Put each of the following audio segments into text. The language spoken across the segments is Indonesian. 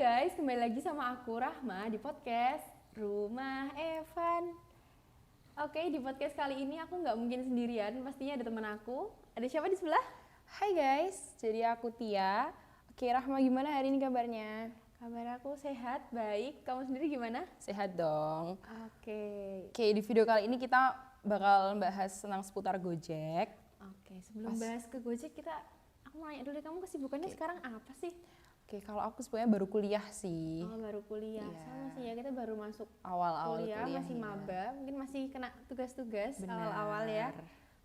guys, kembali lagi sama aku Rahma di podcast Rumah Evan. Oke, di podcast kali ini aku nggak mungkin sendirian, pastinya ada teman aku. Ada siapa di sebelah? Hai guys, jadi aku Tia. Oke Rahma, gimana hari ini kabarnya? Kabar aku sehat, baik. Kamu sendiri gimana? Sehat dong. Oke. Oke, di video kali ini kita bakal bahas tentang seputar Gojek. Oke, sebelum bahas ke Gojek aku mau nanya dulu deh, kamu kesibukannya sekarang apa sih? Oke, kalau aku sebenarnya baru kuliah sih. Oh, baru kuliah. Iya. Sama sih ya, kita baru masuk Awal-awal kuliah masih ya. maba, mungkin masih kena tugas-tugas Benar. awal-awal ya.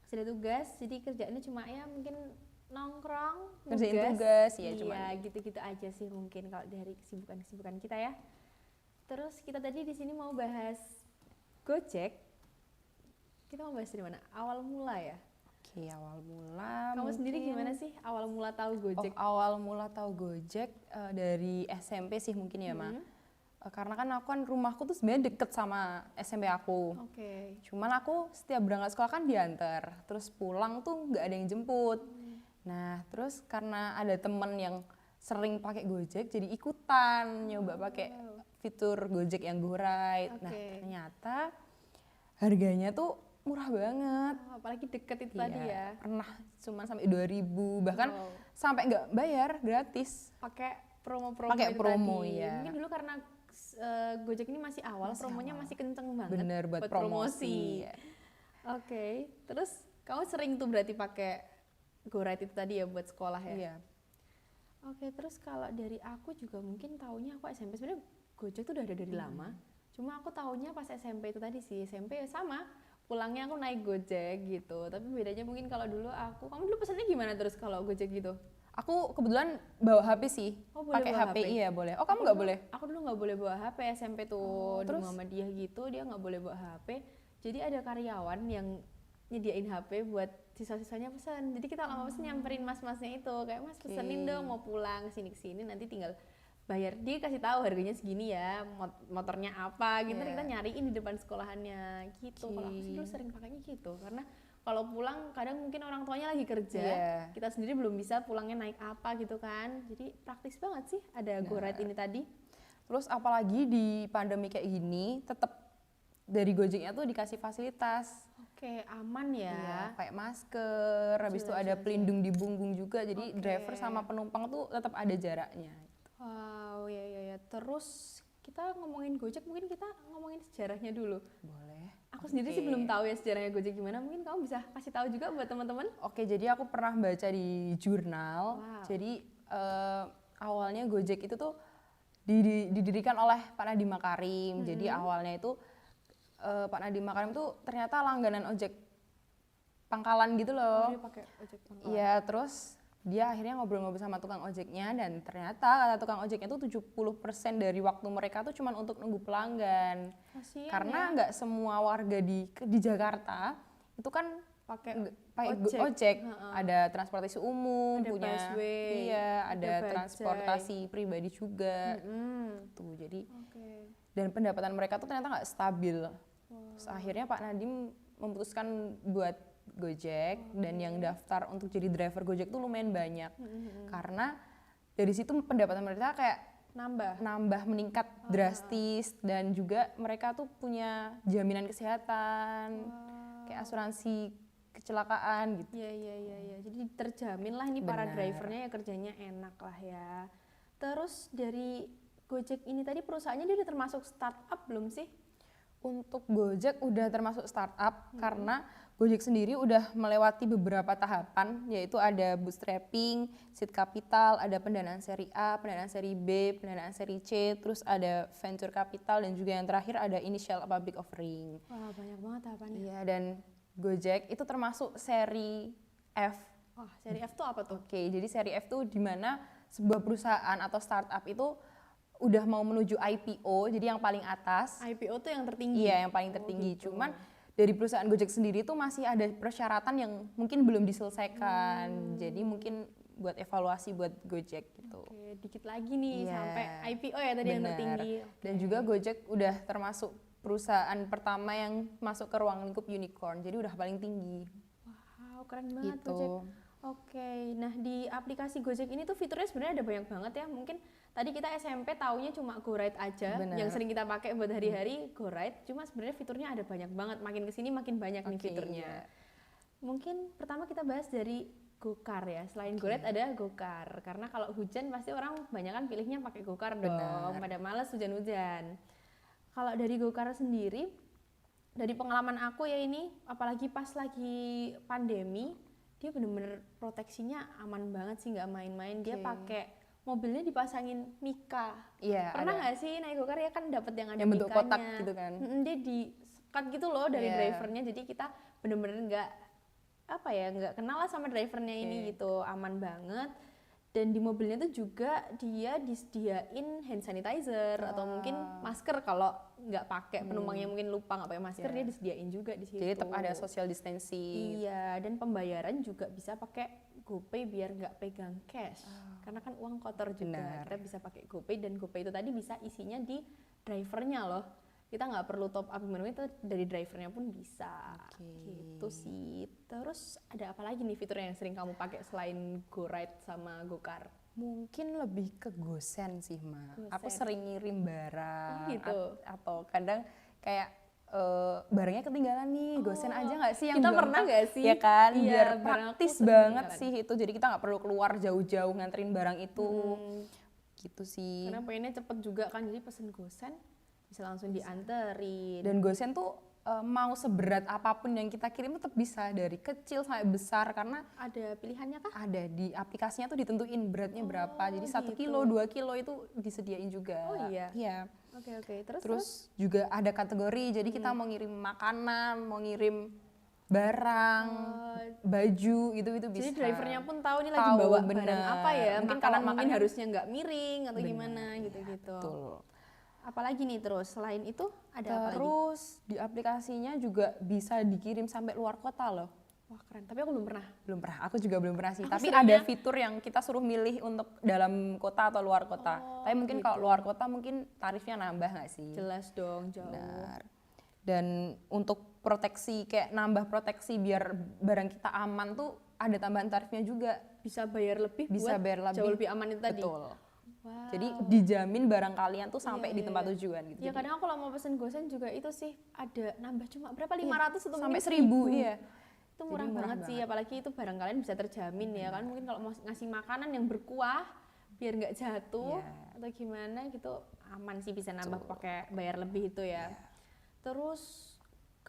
Masih ada tugas, jadi kerjaannya cuma ya mungkin nongkrong, Kerjain tugas ya, iya, cuman gitu-gitu aja sih mungkin kalau dari kesibukan kita ya. Terus kita tadi di sini mau bahas Gojek. Kita mau bahas dari mana? Awal mula ya. Oke, awal mula. Kamu sendiri mungkin- gimana sih awal mula tahu Gojek? awal mula tahu Gojek dari SMP sih mungkin ya, Ma. Karena kan rumahku tuh sebenarnya deket sama SMP aku. Oke. Cuman aku setiap berangkat sekolah kan diantar, terus pulang tuh nggak ada yang jemput. Nah, terus karena ada temen yang sering pakai Gojek, jadi ikutan nyoba pakai fitur Gojek yang Go Ride. Nah, Oke. ternyata harganya tuh murah banget. Oh, apalagi deket itu tadi ya. Pernah cuma sampai 2.000, bahkan Wow. sampai nggak bayar, gratis. Pakai promo-promo Pakai itu promo, tadi. ya. Mungkin dulu karena Gojek ini masih awal, promonya masih kenceng banget. Bener, buat promosi. Oke, terus kamu sering tuh berarti pakai GoRide itu tadi ya buat sekolah ya? Iya. Oke, terus kalau dari aku juga mungkin taunya aku SMP, sebenarnya Gojek tuh udah ada dari lama. Cuma aku taunya pas SMP itu tadi sih, SMP ya sama, pulangnya aku naik Gojek gitu. Tapi bedanya mungkin kalau dulu kamu dulu pesannya gimana terus kalau Gojek gitu? Aku kebetulan bawa HP sih. Oh, boleh Pakai bawa HP, HP? iya boleh. Oh, kamu nggak boleh? Aku dulu nggak boleh bawa HP, SMP tuh di terus? Muhammadiyah gitu, dia nggak boleh bawa HP. Jadi ada karyawan yang nyediain HP buat siswa-siswanya pesan. Jadi kita lama pesen nyamperin mas-masnya itu, kayak mas pesenin dong mau pulang kesini nanti tinggal bayar. Dia kasih tahu harganya segini ya, motornya apa gitu, Iya. kita nyariin di depan sekolahannya gitu. Kalau aku sih dulu sering pakainya gitu, karena kalau pulang kadang mungkin orang tuanya lagi kerja, Iya. kita sendiri belum bisa pulangnya naik apa gitu kan. Jadi praktis banget sih ada GoRide ini tadi. Terus apalagi di pandemi kayak gini, tetap dari Gojeknya tuh dikasih fasilitas. Oke, aman ya. Iya, kayak masker, habis itu ada pelindung di punggung juga, jadi driver sama penumpang tuh tetap ada jaraknya. Wow, ya. Terus kita ngomongin Gojek, mungkin kita ngomongin sejarahnya dulu. Boleh. Aku sendiri sih belum tahu ya sejarahnya Gojek gimana. Mungkin kamu bisa kasih tahu juga buat teman-teman. Oke, jadi aku pernah baca di jurnal. Wow. Jadi awalnya Gojek itu tuh didirikan oleh Pak Nadiem Makarim. Jadi awalnya itu Pak Nadiem Makarim tuh ternyata langganan ojek pangkalan gitu loh. Dia pakai ojek pangkalan. Iya, terus dia akhirnya ngobrol-ngobrol sama tukang ojeknya dan ternyata kata tukang ojeknya tuh 70% dari waktu mereka tuh cuma untuk nunggu pelanggan. Kasian Karena ya. nggak semua warga di Jakarta itu kan pakai ojek. Ada transportasi umum, Ada punya busway, ada ada bajai. transportasi pribadi juga. Tuh, jadi Oke. dan pendapatan mereka tuh ternyata nggak stabil. Terus akhirnya Pak Nadiem memutuskan buat Gojek dan yang daftar untuk jadi driver Gojek tuh lumayan banyak. Karena dari situ pendapatan mereka kayak nambah meningkat drastis dan juga mereka tuh punya jaminan kesehatan, kayak asuransi kecelakaan gitu. Iya. Jadi terjamin lah ini para Benar. drivernya ya kerjanya enak lah ya. Terus dari Gojek ini tadi perusahaannya dia udah termasuk startup belum sih? Untuk Gojek udah termasuk startup karena Gojek sendiri udah melewati beberapa tahapan, yaitu ada bootstrapping, seed capital, ada pendanaan seri A, pendanaan seri B, pendanaan seri C, terus ada venture capital dan juga yang terakhir ada initial public offering. Wah, banyak banget tahapannya. Iya, dan Gojek itu termasuk seri F. Wah, seri F tuh apa tuh? Oke, jadi seri F tuh di mana sebuah perusahaan atau startup itu udah mau menuju IPO, jadi yang paling atas. IPO tuh yang tertinggi. Iya, yang paling tertinggi. Cuman dari perusahaan Gojek sendiri tuh masih ada persyaratan yang mungkin belum diselesaikan. Jadi mungkin buat evaluasi buat Gojek gitu. Oke, dikit lagi nih Iya. sampai IPO ya tadi yang Bener. tertinggi. Dan juga Gojek udah termasuk perusahaan pertama yang masuk ke ruang lingkup unicorn. Jadi udah paling tinggi. Wow, keren banget Gitu. Gojek. Oke, nah di aplikasi Gojek ini tuh fiturnya sebenarnya ada banyak banget ya. Mungkin tadi kita SMP taunya cuma GoRide aja, Benar. yang sering kita pakai buat hari-hari GoRide. Cuma sebenarnya fiturnya ada banyak banget. Makin kesini makin banyak nih Oke, fiturnya. iya. Mungkin pertama kita bahas dari Gokar ya. Selain GoRide ada Gokar. Karena kalau hujan pasti orang banyak kan pilihnya pakai Gokar dong. Benar. Pada males hujan-hujan. Kalau dari Gokar sendiri, dari pengalaman aku ya ini, apalagi pas lagi pandemi, dia bener-bener proteksinya aman banget sih, nggak main-main. Dia pakai mobilnya dipasangin Mika. Iya, Pernah ada. nggak sih naik Gokar ya kan dapat yang ada Yang bentuk Mikanya. kotak gitu kan. Dia di-sekat gitu loh dari Iya. drivernya, jadi kita bener-bener nggak apa ya, nggak kenal lah sama drivernya ini gitu, aman banget. Dan di mobilnya tuh juga dia disediain hand sanitizer atau mungkin masker kalau nggak pakai, penumpangnya mungkin lupa nggak pakai masker, dia disediain juga di situ. Jadi tetap ada social distancing. Iya, dan pembayaran juga bisa pakai GoPay biar nggak pegang cash. Karena kan uang kotor juga. Benar. Kita bisa pakai GoPay, dan GoPay itu tadi bisa isinya di drivernya loh. Kita nggak perlu top up gimana, itu dari drivernya pun bisa. Gitu sih. Terus ada apa lagi nih fitur yang sering kamu pakai selain GoRide sama Gokar? Mungkin lebih ke Gosen sih, Ma. Gosen. Aku sering ngirim barang. Oh, gitu. Atau kadang kayak barangnya ketinggalan nih, Gosen aja nggak sih yang kita pernah gampang? nggak sih? Ya kan, Iya, biar barang aku praktis sering banget ketinggalan. sih itu. Jadi kita nggak perlu keluar jauh-jauh nganterin barang itu. Gitu sih. Karena pengennya cepet juga kan, jadi pesen Gosen bisa langsung dianterin. Dan Gosen tuh mau seberat apapun yang kita kirim tetap bisa, dari kecil sampai besar, karena Ada pilihannya kah? ada di aplikasinya tuh ditentuin beratnya berapa. Jadi 1 gitu. kilo, 2 kilo itu disediain juga. Oh iya? Iya. Oke. Terus juga ada kategori, jadi kita mau ngirim makanan, mau ngirim barang, baju, itu bisa. Jadi drivernya pun tahu nih lagi Tahu, bawa bener. barang apa ya. Mungkin Mungkin kalau mungkin makanan- harusnya nggak miring atau gimana gitu-gitu. Betul. Apalagi nih terus selain itu ada apa lagi? Terus di aplikasinya juga bisa dikirim sampai luar kota loh. Wah keren. Tapi aku belum pernah. Belum pernah, aku juga belum pernah sih. Aku Tapi seringnya- ada fitur yang kita suruh milih untuk dalam kota atau luar kota. Tapi mungkin kalau luar kota mungkin tarifnya nambah nggak sih? Jelas dong jauh. Benar. Dan untuk proteksi, kayak nambah proteksi biar barang kita aman tuh ada tambahan tarifnya juga. Bisa bayar lebih Bisa buat bayar lebih. jauh lebih aman itu tadi. Betul. Wow. Jadi dijamin barang kalian tuh sampai Iya, di tempat tujuan gitu. Ya Jadi kadang aku kalau mau pesen Gosen juga itu sih ada nambah cuma berapa 500 atau sampai mungkin 1.000, iya. Itu murah, banget sih, apalagi itu barang kalian bisa terjamin ya kan. Mungkin kalau mau ngasih makanan yang berkuah biar nggak jatuh atau gimana gitu aman sih, bisa nambah pakai bayar lebih itu ya. Terus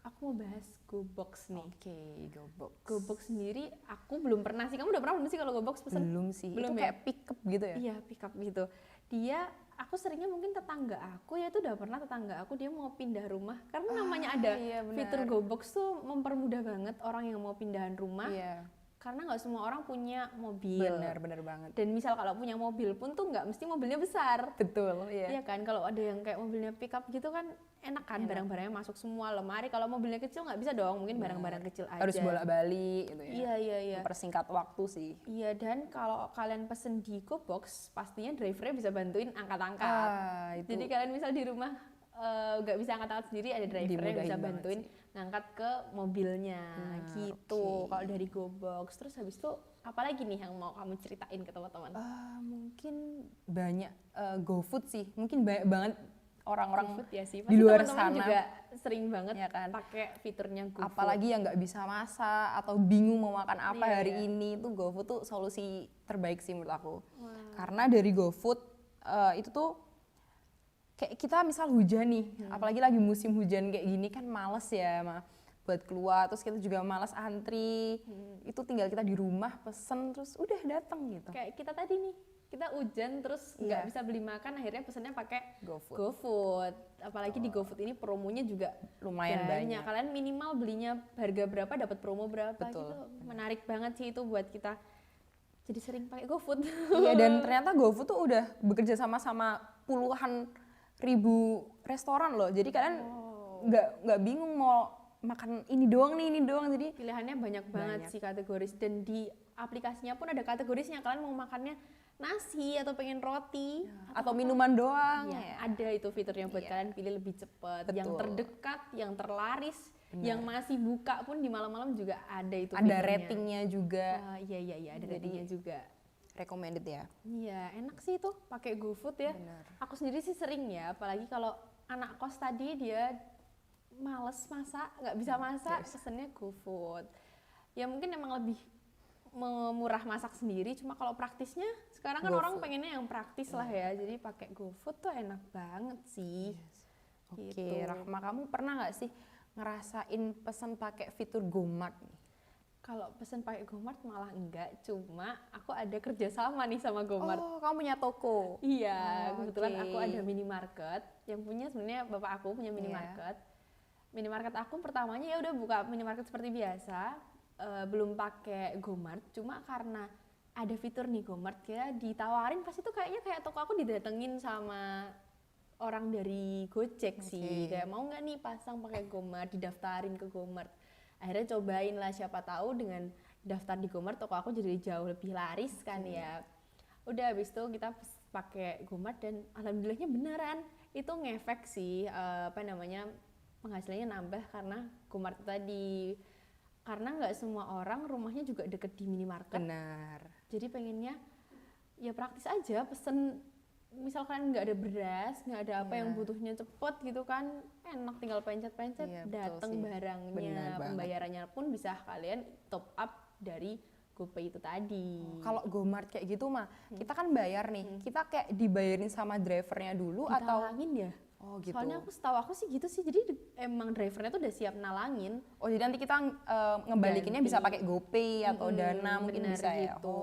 aku mau bahas GoBox nih. Oke, GoBox. GoBox sendiri aku belum pernah sih. Kamu udah pernah belum sih kalau GoBox pesen? Belum sih. Belum itu ya? kayak pick up gitu ya? Iya, pick up gitu. Dia, aku seringnya mungkin tetangga aku ya, itu udah pernah tetangga aku dia mau pindah rumah. Karena namanya ada iya benar. fitur GoBox tuh mempermudah banget orang yang mau pindahan rumah. Iya. Karena nggak semua orang punya mobil. Benar banget. Dan misal kalau punya mobil pun tuh nggak mesti mobilnya besar. Betul, iya. Iya kan, kalau ada yang kayak mobilnya pick up gitu kan enak kan, barang-barangnya masuk semua lemari. Kalau mobilnya kecil nggak bisa dong, mungkin barang-barang kecil aja. Harus bolak-balik gitu ya. Iya. Mempersingkat waktu sih. Iya, dan kalau kalian pesen di GoBox, pastinya drivernya bisa bantuin angkat-angkat. Itu Jadi kalian misal di rumah nggak bisa angkat-angkat sendiri, ada drivernya yang Dimudahin bisa banget bantuin ngangkat ke mobilnya gitu. Kalau dari GoBox, terus habis itu apa lagi nih yang mau kamu ceritain ke teman-teman? mungkin banyak GoFood sih. Mungkin banyak banget orang-orang GoFood ya sih. di luar teman-teman sana juga sering banget ya kan? pakai fiturnya GoFood. apalagi yang nggak bisa masak atau bingung mau makan apa Iya, hari ini, tuh GoFood tuh solusi terbaik sih menurut aku. Karena dari GoFood itu tuh kayak kita misal hujan nih, apalagi lagi musim hujan kayak gini kan males ya buat keluar, terus kita juga males antri. Itu tinggal kita di rumah pesen terus udah datang gitu. Kayak kita tadi nih, kita hujan terus nggak bisa beli makan, akhirnya pesennya pakai GoFood. Apalagi di GoFood ini promonya juga Lumayan banyak. Kalian minimal belinya harga berapa dapat promo berapa. Betul. Gitu. Menarik banget sih itu buat kita. Jadi sering pakai GoFood. Iya, dan ternyata GoFood tuh udah bekerja sama puluhan ribu restoran loh. Jadi kalian nggak bingung mau makan ini doang nih, ini doang. Jadi Pilihannya banyak banget sih kategoris, dan di aplikasinya pun ada kategorisnya. Kalian mau makannya nasi atau pengen roti atau minuman doang. ya, ada itu fiturnya buat kalian pilih lebih cepat, yang terdekat, yang terlaris, Yang masih buka pun di malam-malam juga ada itu Ada fiturnya. ratingnya juga. Iya ada Jadi, ratingnya juga. Recommended ya. Iya, enak sih itu pakai GoFood ya. Benar. Aku sendiri sih sering ya, apalagi kalau anak kos tadi dia males masak, nggak bisa masak, pesennya GoFood. Ya mungkin emang lebih murah masak sendiri, cuma kalau praktisnya sekarang kan orang pengennya yang praktis lah ya, jadi pakai GoFood tuh enak banget sih. Oke, Gitu. Rahma, kamu pernah nggak sih ngerasain pesan pakai fitur GoMart nih? Kalau pesen pakai GoMart malah enggak, cuma aku ada kerjasama nih sama GoMart. Oh, kamu punya toko? Iya, kebetulan oke. aku ada minimarket. Yang punya sebenarnya bapak aku punya minimarket. Minimarket aku pertamanya ya udah buka minimarket seperti biasa, belum pakai GoMart. Cuma karena ada fitur nih GoMart, ya ditawarin pas itu kayaknya kayak toko aku didatengin sama orang dari Gojek sih. Kayak mau nggak nih pasang pakai GoMart, didaftarin ke GoMart. Akhirnya cobain lah, siapa tahu dengan daftar di GoMart toko aku jadi jauh lebih laris kan ya. Udah habis itu kita pakai GoMart dan alhamdulillahnya beneran itu ngefek sih, penghasilannya nambah karena GoMart tadi. Karena nggak semua orang rumahnya juga deket di minimarket. Benar. Jadi pengennya ya praktis aja, pesen misalkan nggak ada beras, nggak ada apa yang butuhnya cepet gitu kan, enak tinggal pencet-pencet, datang barangnya, pembayarannya pun bisa kalian top up dari GoPay itu tadi. Kalau GoMart kayak gitu mah, kita kan bayar nih, kita kayak dibayarin sama drivernya dulu atau? Ditalangin ya? Oh gitu. Soalnya setahu aku sih gitu sih, jadi emang drivernya tuh udah siap nalangin. Oh jadi nanti kita ngebalikinnya bisa pakai GoPay atau Dana mungkin bener bisa ya. gitu.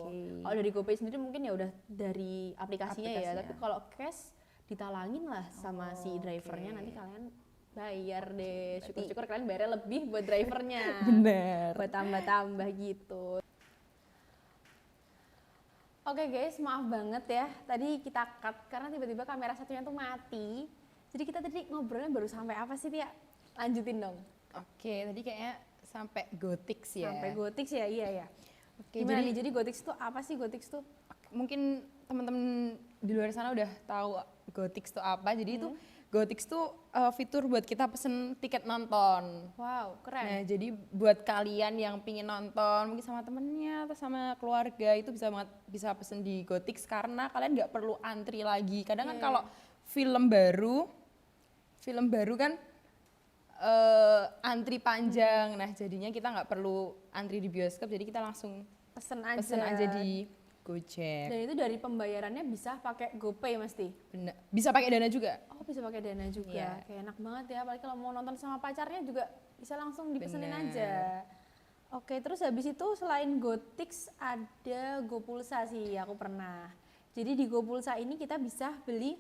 Oke. Kalau dari GoPay sendiri mungkin ya udah dari aplikasinya ya, tapi kalau cash ditalangin lah sama si drivernya, nanti kalian bayar deh. Syukur-syukur kalian bayarnya lebih buat drivernya. Bener. Buat tambah-tambah gitu. Oke guys, maaf banget ya, tadi kita cut karena tiba-tiba kamera satunya tuh mati. Jadi kita tadi ngobrolnya baru sampai apa sih, Tia? Lanjutin dong. Oke, tadi kayaknya sampai Gotix ya. Sampai Gotix ya, iya. Oke, Gimana nih, jadi Gotix tuh apa sih Gotix tuh? Mungkin teman-teman di luar sana udah tahu Gotix tuh apa. Jadi itu Gotix tuh fitur buat kita pesen tiket nonton. Wow, keren. Nah, jadi buat kalian yang pingin nonton mungkin sama temennya atau sama keluarga itu bisa pesen di Gotix karena kalian nggak perlu antri lagi. Kadang kan kalau film baru kan antri panjang. Nah, jadinya kita nggak perlu antri di bioskop, jadi kita langsung pesen aja di Gojek. Dan itu dari pembayarannya bisa pakai GoPay mesti? Bener. Bisa pakai Dana juga. Oh, bisa pakai Dana juga. Kayak enak banget ya, apalagi kalau mau nonton sama pacarnya juga bisa langsung dipesenin aja. Oke, terus habis itu selain Gotix ada GoPulsa sih, aku pernah. Jadi di GoPulsa ini kita bisa beli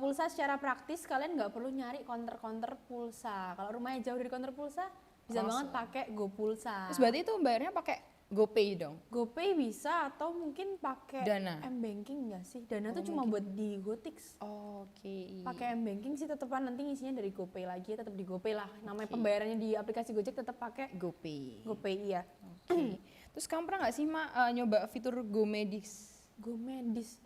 pulsa secara praktis, kalian nggak perlu nyari counter pulsa. Kalau rumahnya jauh dari counter pulsa, bisa banget pakai GoPulsa. Terus berarti itu bayarnya pakai GoPay dong? GoPay bisa atau mungkin pakai Dana. M-Banking nggak sih? Dana tuh cuma buat di Gotix. Oke. Pakai M-Banking sih tetepan nanti ngisinya dari GoPay lagi, tetap di GoPay lah. Namanya pembayarannya di aplikasi Gojek tetap pakai GoPay. GoPay iya. Oke. Terus kamu pernah nggak sih nyoba fitur GoMedis? GoMedis.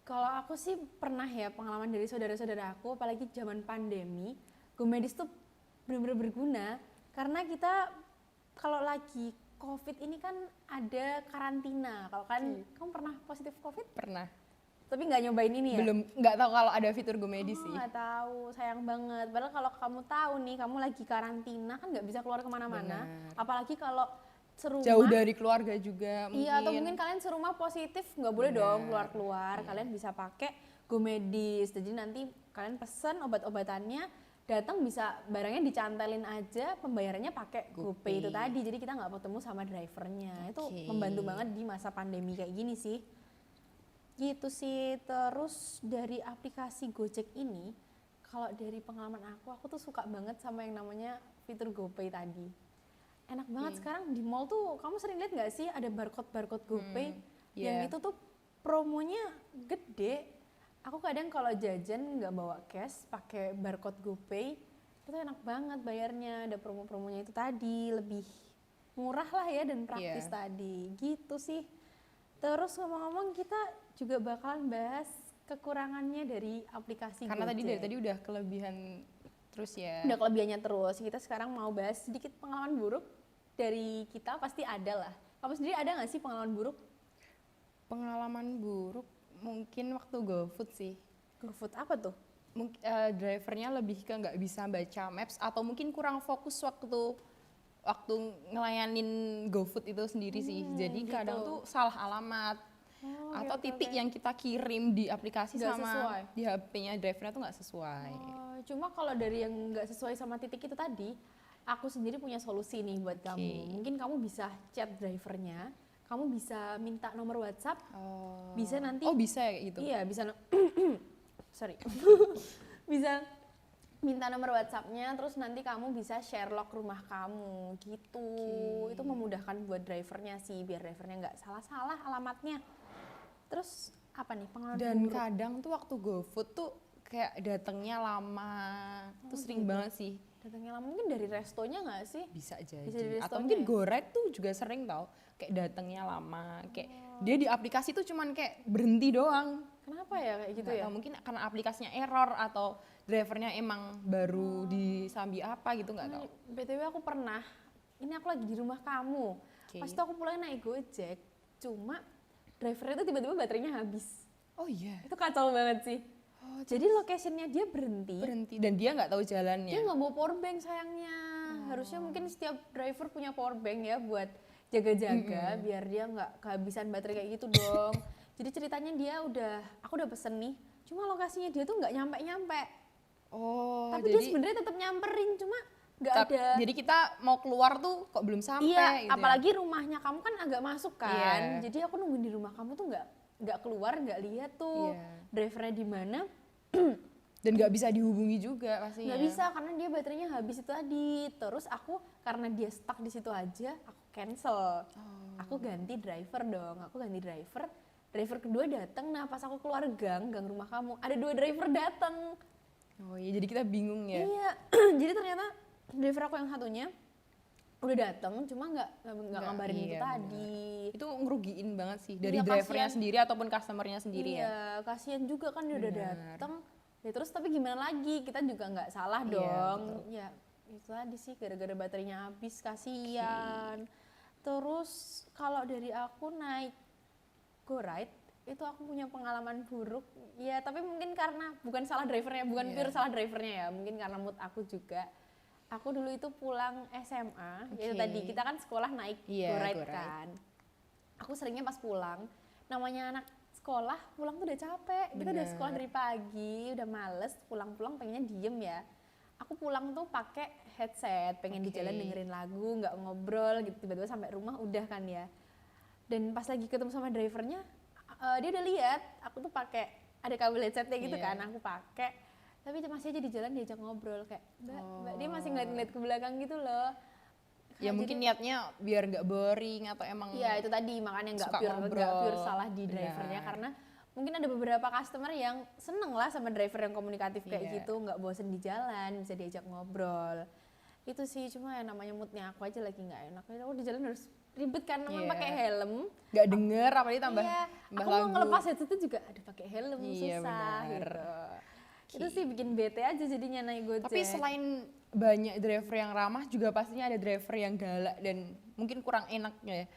Kalau aku sih pernah ya, pengalaman dari saudara-saudara aku, apalagi zaman pandemi, GoMedis tuh benar-benar berguna karena kita kalau lagi COVID ini kan ada karantina. Kalau kan kamu pernah positif COVID? Pernah. Tapi nggak nyobain ini ya? Belum, nggak tahu kalau ada fitur GoMedis sih. Nggak tahu, sayang banget. Padahal kalau kamu tahu nih, kamu lagi karantina kan nggak bisa keluar kemana-mana. Apalagi kalau serumah. Jauh dari keluarga juga mungkin. Iya, atau mungkin kalian serumah positif, nggak boleh dong keluar-keluar. Kalian bisa pakai GoMedis. Jadi nanti kalian pesen obat-obatannya, datang bisa barangnya dicantelin aja, pembayarannya pakai GoPay itu tadi. Jadi kita nggak ketemu sama drivernya. Itu membantu banget di masa pandemi kayak gini sih. Gitu sih. Terus dari aplikasi Gojek ini, kalau dari pengalaman aku tuh suka banget sama yang namanya fitur GoPay tadi. Enak banget sekarang di mall tuh, kamu sering lihat nggak sih ada barcode GoPay yang itu tuh promonya gede. Aku kadang kalau jajan nggak bawa cash, pakai barcode GoPay, itu enak banget bayarnya. Ada promo-promonya itu tadi, lebih murah lah ya dan praktis tadi. Gitu sih. Terus ngomong-ngomong, kita juga bakalan bahas kekurangannya dari aplikasi Karena Gojek. dari tadi udah kelebihan Terus ya. Udah kelebihannya terus. Kita sekarang mau bahas sedikit pengalaman buruk dari kita, pasti ada lah. Kamu sendiri ada nggak sih pengalaman buruk? Pengalaman buruk mungkin waktu GoFood sih. GoFood apa tuh? Mungkin drivernya lebih ke nggak bisa baca maps atau mungkin kurang fokus waktu ngelayanin GoFood itu sendiri sih. Jadi gitu. kadang tuh salah alamat atau titik yang kita kirim di aplikasi Nggak sama sesuai. di HP-nya drivernya tuh nggak sesuai. Cuma kalau dari yang nggak sesuai sama titik itu tadi, aku sendiri punya solusi nih buat kamu. Mungkin kamu bisa chat drivernya, kamu bisa minta nomor WhatsApp, bisa nanti. Oh bisa ya kayak gitu? Iya bisa. Sorry. Bisa minta nomor WhatsApp-nya, terus nanti kamu bisa share log rumah kamu gitu. Itu memudahkan buat drivernya sih, biar drivernya nggak salah-salah alamatnya. Terus apa nih pengalaman Dan buruk? kadang tuh waktu GoFood tuh kayak datangnya lama, tuh sering banget sih. Datangnya lama mungkin dari restonya nggak sih? Bisa jadi. Bisa dari Atau restonya mungkin ya? GoRide tuh juga sering tau, kayak datangnya lama, kayak dia di aplikasi tuh cuman kayak berhenti doang. Kenapa ya kayak gitu Nggak ya? tahu, mungkin karena aplikasinya error atau drivernya emang baru disambi apa gitu, nggak tahu. BTW aku pernah, ini aku lagi di rumah kamu. Pas itu aku pulang naik Gojek, cuma drivernya tuh tiba-tiba baterainya habis. Oh iya. Itu kacau banget sih. Jadi locationnya dia berhenti. Dan dia nggak tahu jalannya. Dia nggak bawa power bank sayangnya. Harusnya mungkin setiap driver punya power bank ya buat jaga-jaga biar dia nggak kehabisan baterai kayak gitu dong. Jadi ceritanya aku udah pesen nih, cuma lokasinya dia tuh nggak nyampe-nyampe. Oh, Tapi dia sebenarnya tetap nyamperin, cuma nggak ada. Jadi kita mau keluar tuh kok belum sampai. Iya, gitu apalagi rumahnya kamu kan agak masuk kan. Iya. Jadi aku nungguin di rumah kamu tuh nggak keluar, nggak lihat tuh drivernya di mana. Dan nggak bisa dihubungi juga pastinya. Nggak bisa karena dia baterainya habis itu tadi. Terus aku karena dia stuck di situ aja, aku cancel. Aku ganti driver dong. Aku ganti driver. Driver kedua datang. Nah pas aku keluar gang rumah kamu, ada 2 driver datang. Oh iya, jadi kita bingung ya. Iya. Jadi ternyata driver aku yang satunya udah datang, cuma nggak ngabarin itu iya, tadi. Itu ngerugiin banget sih dari Iya, drivernya kasihan. sendiri ataupun customernya sendiri ya. Iya, kasihan juga kan dia udah datang. Ya terus tapi gimana lagi? Kita juga nggak salah Iya, dong. betul. Ya itu tadi sih gara-gara baterainya habis, kasihan. Terus kalau dari aku naik GoRide itu aku punya pengalaman buruk. Ya tapi mungkin karena bukan salah drivernya, bukan pure salah drivernya ya. Mungkin karena mood aku juga. Aku dulu itu pulang SMA, itu tadi kita kan sekolah naik GoRide kan. Aku seringnya pas pulang, namanya anak sekolah pulang tuh udah capek. Kita udah sekolah dari pagi, udah males, pulang-pulang pengennya diem ya. Aku pulang tuh pakai headset, pengen di jalan dengerin lagu, nggak ngobrol gitu. Tiba-tiba sampai rumah udah kan ya. Dan pas lagi ketemu sama drivernya, dia udah lihat aku tuh pakai ada kabel headsetnya gitu kan, aku pakai. Tapi masih aja di jalan diajak ngobrol kayak mbak dia masih ngeliat-ngeliat ke belakang gitu loh. Ya mungkin niatnya biar nggak boring atau emang ya itu tadi makanya nggak pure salah di drivernya, karena mungkin ada beberapa customer yang seneng lah sama driver yang komunikatif kayak gitu, nggak bosen di jalan, bisa diajak ngobrol. Itu sih, cuma ya namanya moodnya aku aja lagi nggak enak. Aku di jalan harus ribet kan, namanya pakai helm. Nggak denger apalagi tambah aku lagu. mau ngelepas headset itu juga aduh pakai helm susah gitu. Itu sih bikin bete aja jadinya naik Gojek. Tapi selain banyak driver yang ramah juga pastinya ada driver yang galak dan mungkin kurang enaknya ya.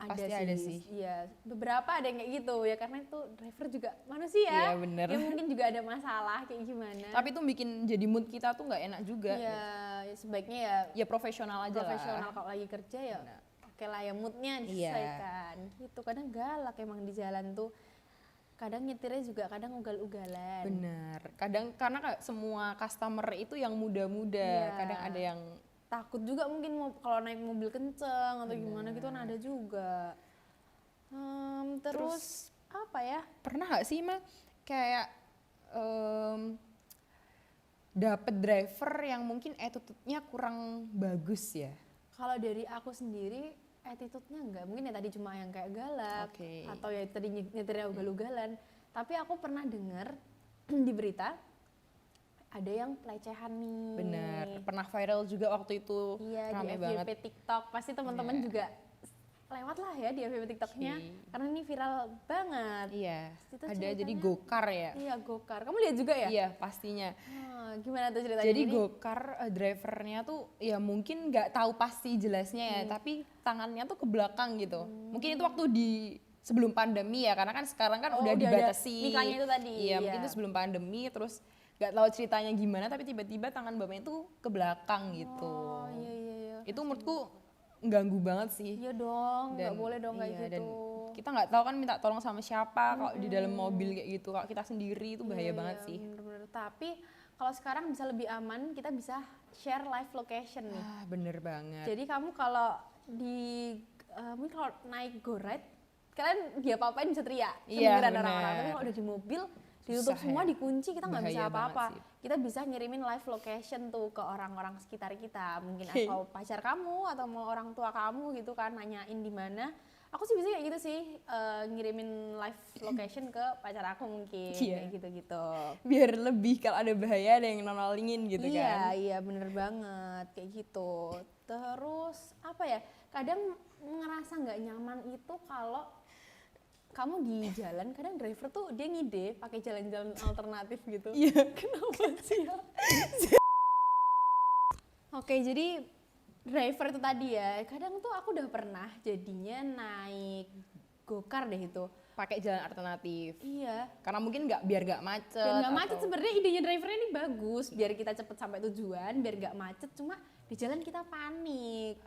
Ada sih. Iya, beberapa ada yang kayak gitu ya, karena itu driver juga manusia. Iya bener. Ya mungkin juga ada masalah kayak gimana. Tapi itu bikin jadi mood kita tuh nggak enak juga. Iya, ya sebaiknya ya profesional aja profesional kalau lagi kerja ya. Oke lah ya moodnya disesuaikan. Gitu kadang galak emang di jalan tuh. Kadang nyetirnya juga kadang ugal-ugalan. Bener. Kadang karena semua customer itu yang muda-muda, kadang ada yang takut juga mungkin kalau naik mobil kenceng atau gimana gitu kan ada juga. Terus apa ya? Pernah nggak sih mah kayak dapet driver yang mungkin attitude-nya kurang bagus ya? Kalau dari aku sendiri attitude-nya enggak, mungkin ya tadi cuma yang kayak galak atau ya tadi nyetirnya ugal-ugalan. Tapi aku pernah dengar di berita ada yang pelecehan nih. Bener, pernah viral juga waktu itu, di rame banget. FYP TikTok, pasti teman-teman juga lewat lah ya di FYP TikToknya, karena ini viral banget. Iya, Itu ada jadi gokar ya? Iya gokar, kamu lihat juga ya? Iya pastinya. Gimana tuh ceritanya? Jadi Gokar drivernya tuh ya mungkin nggak tahu pasti jelasnya ya, tapi tangannya tuh ke belakang gitu. Mungkin itu waktu di sebelum pandemi ya, karena kan sekarang kan udah ada dibatasi. mikanya itu tadi. Iya, mungkin itu sebelum pandemi, terus nggak tahu ceritanya gimana, tapi tiba-tiba tangan bapaknya tuh ke belakang gitu. Oh iya. Itu menurutku ganggu banget sih. Iya dong, nggak boleh dong kayak iya, gitu. Dan kita nggak tahu kan minta tolong sama siapa kalau di dalam mobil kayak gitu. Kalau kita sendiri itu bahaya banget sih. Bener-bener. Tapi kalau sekarang bisa lebih aman, kita bisa share live location nih. Bener banget. Jadi kamu kalau di mungkin kalau naik GoRide, kalian dia apa-apain bisa teriak Iya, kedengeran bener. orang-orang. Tapi kalau udah di mobil ditutup Susah semua, ya. dikunci, kita nggak bisa Bahaya banget apa-apa. sih. Kita bisa ngirimin live location tuh ke orang-orang sekitar kita, mungkin Oke. atau pacar kamu atau mau orang tua kamu gitu kan, nanyain di mana. Aku sih bisa kayak gitu sih, ngirimin live location ke pacar aku mungkin, Iya. kayak gitu-gitu. Biar lebih kalau ada bahaya ada yang nolongin gitu kan. Iya bener banget kayak gitu. Terus apa ya? Kadang ngerasa nggak nyaman itu kalau kamu di jalan, kadang driver tuh dia ngide pakai jalan-jalan alternatif gitu. Iya. Kenapa sih ya? Oke, jadi driver itu tadi ya. Kadang tuh aku udah pernah jadinya naik gokar deh itu. Pakai jalan alternatif. Iya. Karena mungkin biar nggak macet. Biar nggak macet, atau- sebenarnya idenya drivernya ini bagus, biar kita cepet sampai tujuan, biar nggak macet. Cuma di jalan kita panik.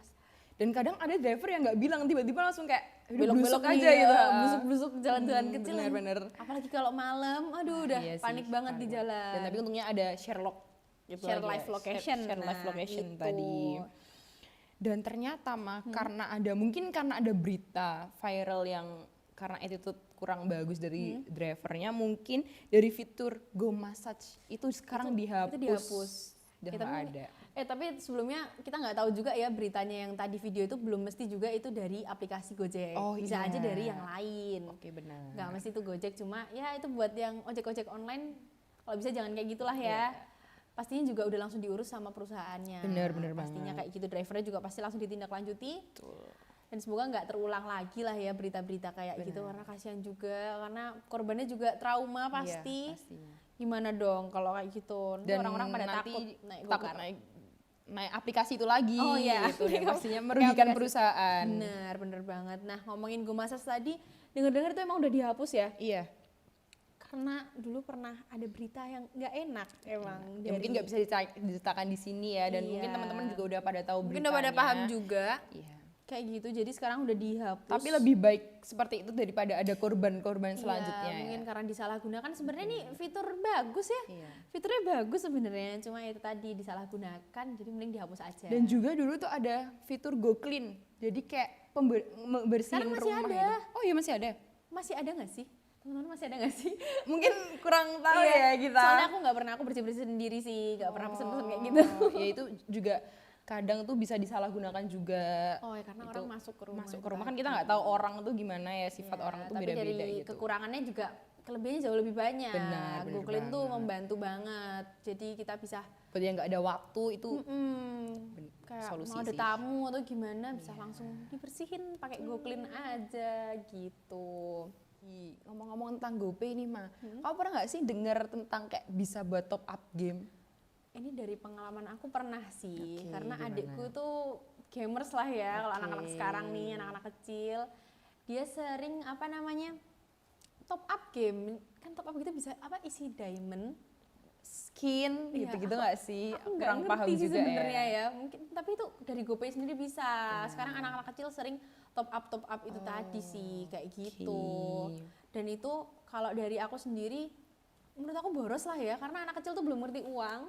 Dan kadang ada driver yang nggak bilang, tiba-tiba langsung kayak Belok-belok blusuk aja iya, gitu. blusuk-blusuk jalan-jalan kecil. Bener-bener. Apalagi kalau malam, aduh udah Iya sih, panik banget di parah. jalan. Dan tapi untungnya ada Sherlock gitu Share lagi ya. live location. Share live Nah, location itu. tadi. Dan ternyata mah karena ada berita viral yang karena attitude kurang bagus dari drivernya, mungkin dari fitur Go Massage itu sekarang dihapus. Itu dihapus. Udah Kita nggak mungkin- ada. Tapi sebelumnya kita nggak tahu juga ya beritanya yang tadi video itu belum mesti juga itu dari aplikasi Gojek. Oh, Bisa iya. aja dari yang lain. Oke, benar. Nggak mesti itu Gojek, cuma ya itu buat yang ojek-ojek online kalau bisa jangan kayak gitulah ya. Iya. Pastinya juga udah langsung diurus sama perusahaannya. Bener Pastinya banget. kayak gitu, drivernya juga pasti langsung ditindaklanjuti. Betul. Dan semoga nggak terulang lagi lah ya berita-berita kayak gitu, karena kasihan juga, karena korbannya juga trauma pasti. Iya, pastinya. Gimana dong kalau kayak gitu? Nanti Dan orang-orang pada nanti takut naik takut gokar. naik aplikasi itu lagi Oh iya, gitu dan pastinya Pakai merugikan aplikasi. perusahaan. Bener banget. Nah, ngomongin Go Massage tadi, denger-dengar itu emang udah dihapus ya? Iya. Karena dulu pernah ada berita yang nggak enak emang. Ya, mungkin nggak bisa diceritakan di sini ya, dan mungkin Iya. teman-teman juga udah pada tahu Mungkin beritanya. udah pada paham juga. Iya. Kayak gitu, jadi sekarang udah dihapus. Tapi lebih baik seperti itu daripada ada korban-korban selanjutnya. Iya, mungkin Ya. karena disalahgunakan. Sebenarnya nih fitur bagus ya. Iya. Fiturnya bagus sebenarnya, cuma itu tadi disalahgunakan, jadi mending dihapus aja. Dan juga dulu tuh ada fitur Go Clean. Jadi kayak bersihin Sekarang masih rumah ada. gitu. Oh iya, masih ada. Masih ada nggak sih? Teman-teman masih ada nggak sih? Mungkin kurang tahu Iya, ya kita. Soalnya aku nggak pernah, aku bersih-bersih sendiri sih, nggak pernah pesen-pesen kayak gitu. Ya itu juga kadang tuh bisa disalahgunakan juga. Oh ya, karena Itu orang masuk ke rumah. Masuk ke rumah kan kita nggak tahu orang tuh gimana ya, sifat Ya, orang tuh tapi beda-beda dari gitu. kekurangannya juga kelebihannya jauh lebih banyak. Benar Google tuh banget. membantu banget. Jadi kita bisa Kalau dia nggak ada waktu itu kayak solusi mau ada sih. tamu atau gimana bisa langsung dibersihin pakai GoClean aja gitu. Ngomong-ngomong tentang GoPay nih mah, kamu pernah nggak sih dengar tentang kayak bisa buat top up game? Ini dari pengalaman aku pernah sih, Oke, karena gimana? adikku tuh gamers lah ya, kalau Oke. anak-anak sekarang nih, anak-anak kecil, dia sering apa namanya top up game, kan top up gitu bisa apa isi diamond, Skin Iya, gitu-gitu nggak sih? aku nggak Kurang paham ngerti sih juga sebenarnya ya. ya, mungkin tapi itu dari GoPay sendiri bisa. Sekarang anak-anak kecil sering top up itu tadi sih kayak gitu. Dan itu kalau dari aku sendiri, menurut aku boros lah ya, karena anak kecil tuh belum ngerti uang.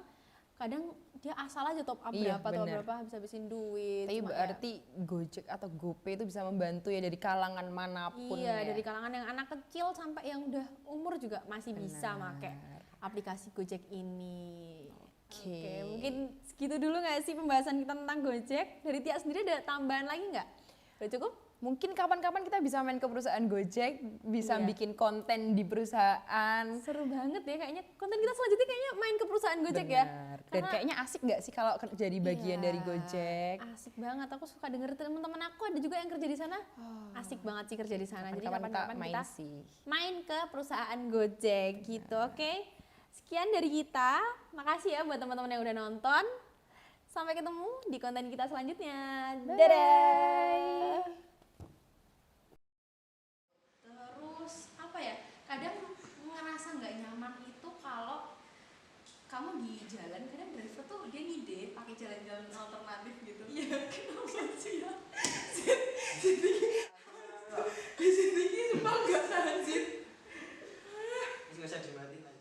Kadang dia asal aja top up Iya, berapa atau bener. berapa habis habisin duit. Tapi Cuma berarti Gojek atau GoPay itu bisa membantu ya dari kalangan manapun iya, ya. dari kalangan yang anak kecil sampai yang udah umur juga masih bisa pakai aplikasi Gojek ini. Oke, mungkin segitu dulu nggak sih pembahasan kita tentang Gojek? Dari Tia sendiri ada tambahan lagi nggak? Udah cukup? Mungkin kapan-kapan kita bisa main ke perusahaan Gojek, bisa Iya. bikin konten di perusahaan. Seru banget ya, kayaknya konten kita selanjutnya kayaknya main ke perusahaan Gojek ya. Benar. Dan Karena- kayaknya asik nggak sih kalau jadi bagian Iya, dari Gojek? Asik banget, aku suka denger teman-teman aku ada juga yang kerja di sana. Asik banget sih kerja di sana. Jadi Kapan-kapan kapan-kapan main kita sih. main ke perusahaan Gojek gitu, oke? Sekian dari kita. Makasih ya buat teman-teman yang udah nonton. Sampai ketemu di konten kita selanjutnya. Dadah. Terus apa ya? Kadang ngerasa nggak nyaman itu kalau kamu di jalan, kadang driver tuh dia ngide pakai jalan-jalan alternatif gitu. Iya, kenapa sih ya? Di sini sumpah nggak tahan sih. Nggak usah dimatiin aja.